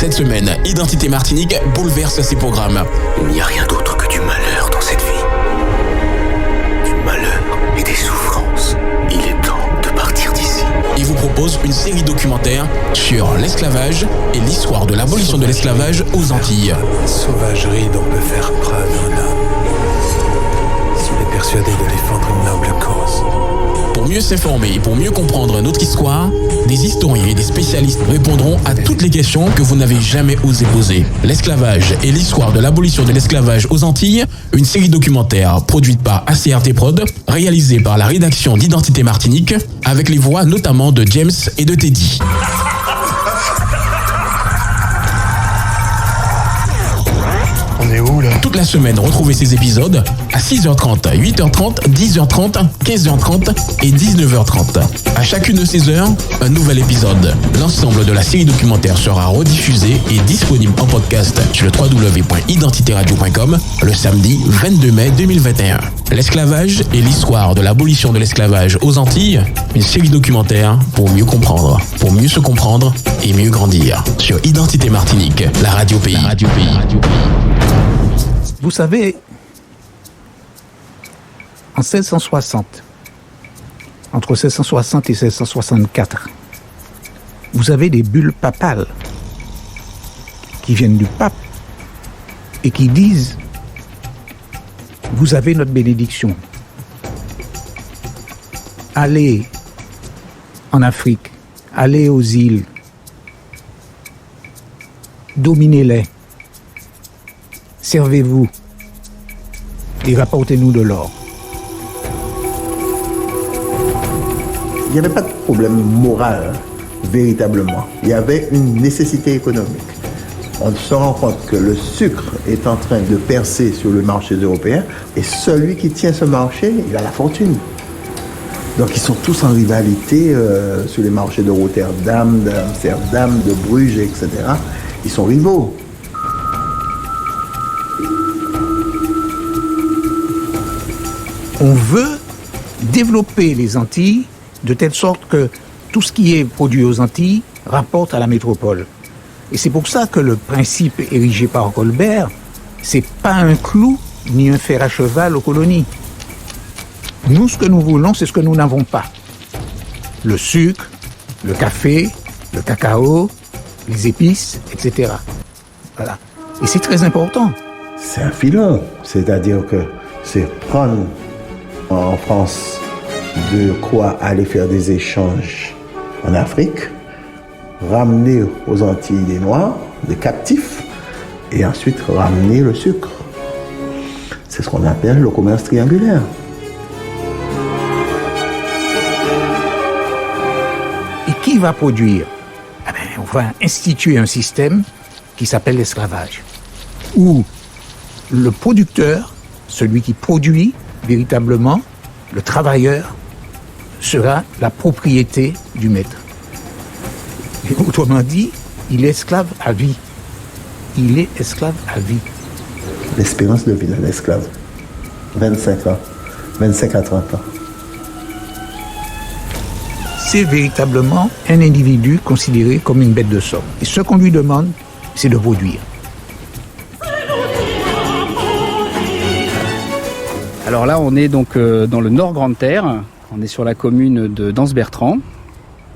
Cette semaine, Identité Martinique bouleverse ses programmes. Il n'y a rien d'autre que du malheur dans cette vie. Du malheur et des souffrances. Il est temps de partir d'ici. Il vous propose une série documentaire sur l'esclavage et l'histoire de l'abolition de l'esclavage aux Antilles. Sauvagerie dont peut faire preuve un homme s'il est persuadé de défendre une noble cause. Pour mieux s'informer et pour mieux comprendre notre histoire, des historiens et des spécialistes répondront à toutes les questions que vous n'avez jamais osé poser. L'esclavage et l'histoire de l'abolition de l'esclavage aux Antilles, une série documentaire produite par ACRT Prod, réalisée par la rédaction d'Identité Martinique, avec les voix notamment de James et de Teddy. On est où là ? Toute la semaine, retrouvez ces épisodes à 6h30, 8h30, 10h30, 15h30 et 19h30. À chacune de ces heures, un nouvel épisode. L'ensemble de la série documentaire sera rediffusé et disponible en podcast sur le www.identitéradio.com le samedi 22 mai 2021. L'esclavage et l'histoire de l'abolition de l'esclavage aux Antilles, une série documentaire pour mieux comprendre, pour mieux se comprendre et mieux grandir. Sur Identité Martinique, la radio pays. Vous savez, en 1660, entre 1660 et 1664, vous avez des bulles papales qui viennent du pape et qui disent « Vous avez notre bénédiction. Allez en Afrique, allez aux îles, dominez-les. Servez-vous et rapportez-nous de l'or. » Il n'y avait pas de problème moral, véritablement. Il y avait une nécessité économique. On se rend compte que le sucre est en train de percer sur le marché européen et celui qui tient ce marché, il a la fortune. Donc ils sont tous en rivalité sur les marchés de Rotterdam, d'Amsterdam, de Bruges, etc. Ils sont rivaux. On veut développer les Antilles de telle sorte que tout ce qui est produit aux Antilles rapporte à la métropole. Et c'est pour ça que le principe érigé par Colbert, c'est pas un clou ni un fer à cheval aux colonies. Nous, ce que nous voulons, c'est ce que nous n'avons pas. Le sucre, le café, le cacao, les épices, etc. Voilà. Et c'est très important. C'est un filon, c'est-à-dire que c'est prendre en France de quoi aller faire des échanges en Afrique, ramener aux Antilles des Noirs, des captifs, et ensuite ramener le sucre. C'est ce qu'on appelle le commerce triangulaire. Et qui va produire ? On va instituer un système qui s'appelle l'esclavage, où le producteur, celui qui produit véritablement, le travailleur, sera la propriété du maître. Et autrement dit, il est esclave à vie. Il est esclave à vie. L'espérance de vie d'un esclave, 25 ans, 25 à 30 ans. C'est véritablement un individu considéré comme une bête de somme. Et ce qu'on lui demande, c'est de produire. Alors là, on est donc dans le Nord Grande-Terre. On est sur la commune de Danse-Bertrand,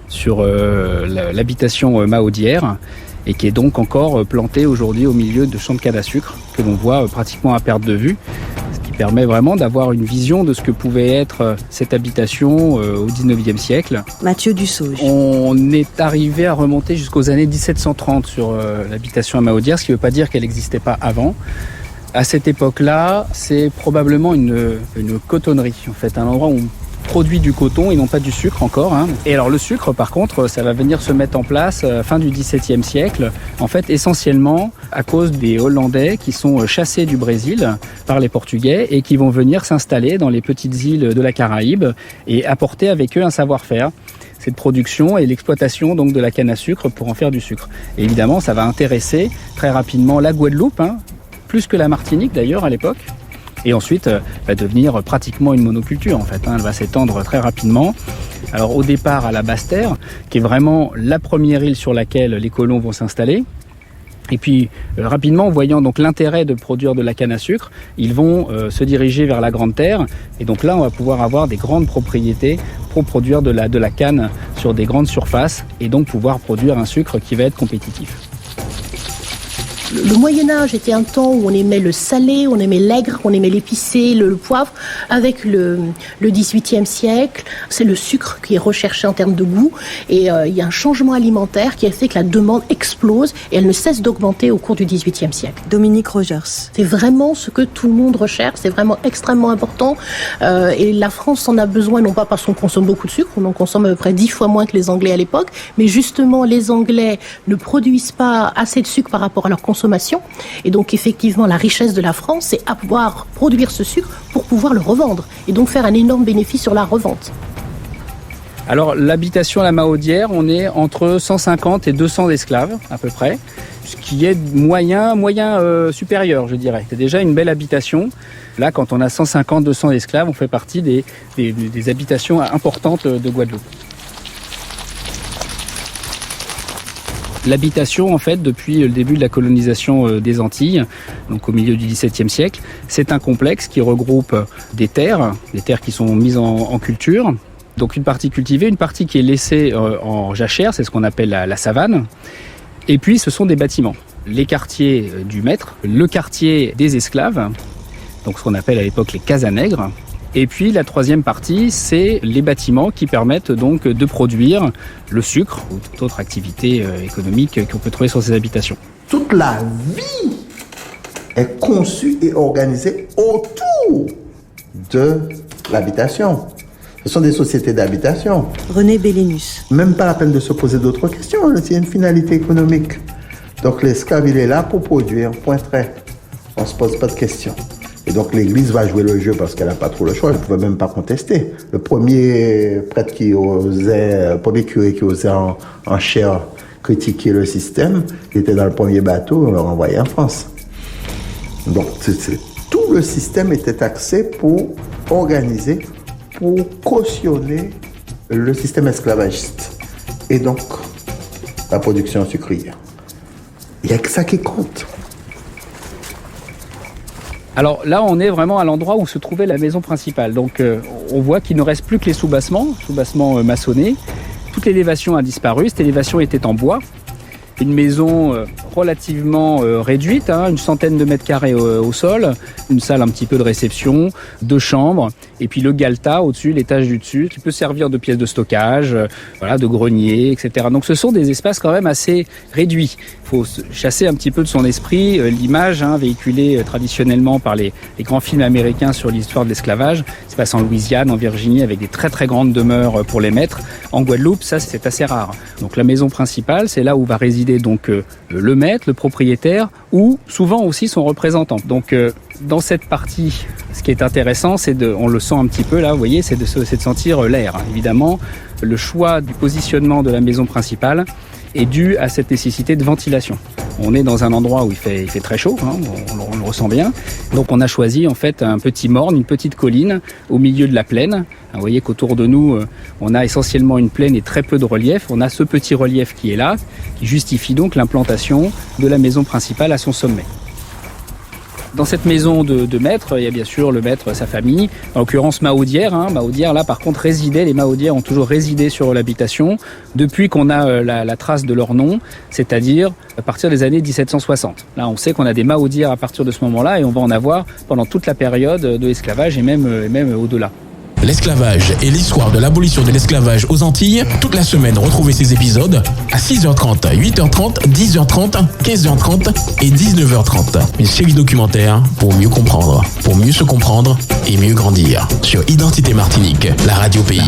sur l'habitation mahaudière, et qui est donc encore plantée aujourd'hui au milieu de champs de canne à sucre, que l'on voit pratiquement à perte de vue, ce qui permet vraiment d'avoir une vision de ce que pouvait être cette habitation au XIXe siècle. Mathieu Dussauge. On est arrivé à remonter jusqu'aux années 1730 sur l'habitation à mahaudière, ce qui ne veut pas dire qu'elle n'existait pas avant. À cette époque-là, c'est probablement une cotonnerie, en fait, un endroit où on produit du coton et non pas du sucre encore. Et alors le sucre, par contre, ça va venir se mettre en place fin du XVIIe siècle, en fait essentiellement à cause des Hollandais qui sont chassés du Brésil par les Portugais et qui vont venir s'installer dans les petites îles de la Caraïbe et apporter avec eux un savoir-faire. Cette production et l'exploitation donc de la canne à sucre pour en faire du sucre. Et évidemment, ça va intéresser très rapidement la Guadeloupe, plus que la Martinique d'ailleurs à l'époque. Et ensuite, va devenir pratiquement une monoculture en fait. Elle va s'étendre très rapidement. Alors au départ à la Basse-Terre, qui est vraiment la première île sur laquelle les colons vont s'installer. Et puis rapidement, voyant donc l'intérêt de produire de la canne à sucre, ils vont se diriger vers la Grande Terre. Et donc là, on va pouvoir avoir des grandes propriétés pour produire de la canne sur des grandes surfaces et donc pouvoir produire un sucre qui va être compétitif. Le Moyen-Âge était un temps où on aimait le salé, on aimait l'aigre, on aimait l'épicé, le poivre. Avec le XVIIIe siècle, c'est le sucre qui est recherché en termes de goût. Et il y a un changement alimentaire qui a fait que la demande explose et elle ne cesse d'augmenter au cours du XVIIIe siècle. Dominique Rogers. C'est vraiment ce que tout le monde recherche, c'est vraiment extrêmement important. Et la France en a besoin, non pas parce qu'on consomme beaucoup de sucre, on en consomme à peu près 10 fois moins que les Anglais à l'époque, mais justement les Anglais ne produisent pas assez de sucre par rapport à leur consommation. Et donc effectivement la richesse de la France, c'est à pouvoir produire ce sucre pour pouvoir le revendre et donc faire un énorme bénéfice sur la revente. Alors l'habitation à la Mahaudière, on est entre 150 et 200 esclaves à peu près, ce qui est moyen supérieur, je dirais. C'est déjà une belle habitation. Là, quand on a 150-200 esclaves, on fait partie des habitations importantes de Guadeloupe. L'habitation, en fait, depuis le début de la colonisation des Antilles, donc au milieu du XVIIe siècle, c'est un complexe qui regroupe des terres qui sont mises en culture. Donc une partie cultivée, une partie qui est laissée en jachère, c'est ce qu'on appelle la savane. Et puis ce sont des bâtiments. Les quartiers du maître, le quartier des esclaves, donc ce qu'on appelle à l'époque les casanègres. Et puis la troisième partie, c'est les bâtiments qui permettent donc de produire le sucre ou toute autre activité économique qu'on peut trouver sur ces habitations. Toute la vie est conçue et organisée autour de l'habitation. Ce sont des sociétés d'habitation. René Bellénus. Même pas la peine de se poser d'autres questions, c'est une finalité économique. Donc l'esclave, il est là pour produire, point trait. On ne se pose pas de questions. Et donc l'Église va jouer le jeu parce qu'elle n'a pas trop le choix, elle ne pouvait même pas contester. Le premier prêtre le premier curé qui osait en chair critiquer le système, il était dans le premier bateau, on l'a renvoyé en France. Donc tout le système était axé pour organiser, pour cautionner le système esclavagiste. Et donc la production sucrière. Il n'y a que ça qui compte. Alors là, on est vraiment à l'endroit où se trouvait la maison principale. Donc on voit qu'il ne reste plus que les sous-bassements maçonnés. Toute l'élévation a disparu. Cette élévation était en bois. Une maison relativement réduite, une centaine de mètres carrés au sol, une salle un petit peu de réception, 2 chambres, et puis le galetas au-dessus, l'étage du dessus, qui peut servir de pièce de stockage, de grenier, etc. Donc ce sont des espaces quand même assez réduits. Il faut chasser un petit peu de son esprit l'image véhiculée traditionnellement par les grands films américains sur l'histoire de l'esclavage. Ça se passe en Louisiane, en Virginie, avec des très très grandes demeures pour les maîtres. En Guadeloupe, ça c'est assez rare. Donc la maison principale, c'est là où va résider donc le maître, le propriétaire, ou souvent aussi son représentant. Donc dans cette partie, ce qui est intéressant, on le sent un petit peu là, vous voyez, c'est de sentir l'air. Évidemment, le choix du positionnement de la maison principale est dû à cette nécessité de ventilation. On est dans un endroit où il fait très chaud, on le ressent bien. Donc on a choisi en fait un petit morne, une petite colline au milieu de la plaine. Vous voyez qu'autour de nous, on a essentiellement une plaine et très peu de relief. On a ce petit relief qui est là, qui justifie donc l'implantation de la maison principale à son sommet. Dans cette maison de maître, il y a bien sûr le maître, sa famille, en l'occurrence Mahaudière. Mahaudière, là par contre, les Mahaudières ont toujours résidé sur l'habitation depuis qu'on a la trace de leur nom, c'est-à-dire à partir des années 1760. Là, on sait qu'on a des Mahaudières à partir de ce moment-là et on va en avoir pendant toute la période de l'esclavage et même au-delà. L'esclavage et l'histoire de l'abolition de l'esclavage aux Antilles. Toute la semaine, retrouvez ces épisodes à 6h30, 8h30, 10h30, 15h30 et 19h30. Une série documentaire pour mieux comprendre, pour mieux se comprendre et mieux grandir. Sur Identité Martinique, la radio pays.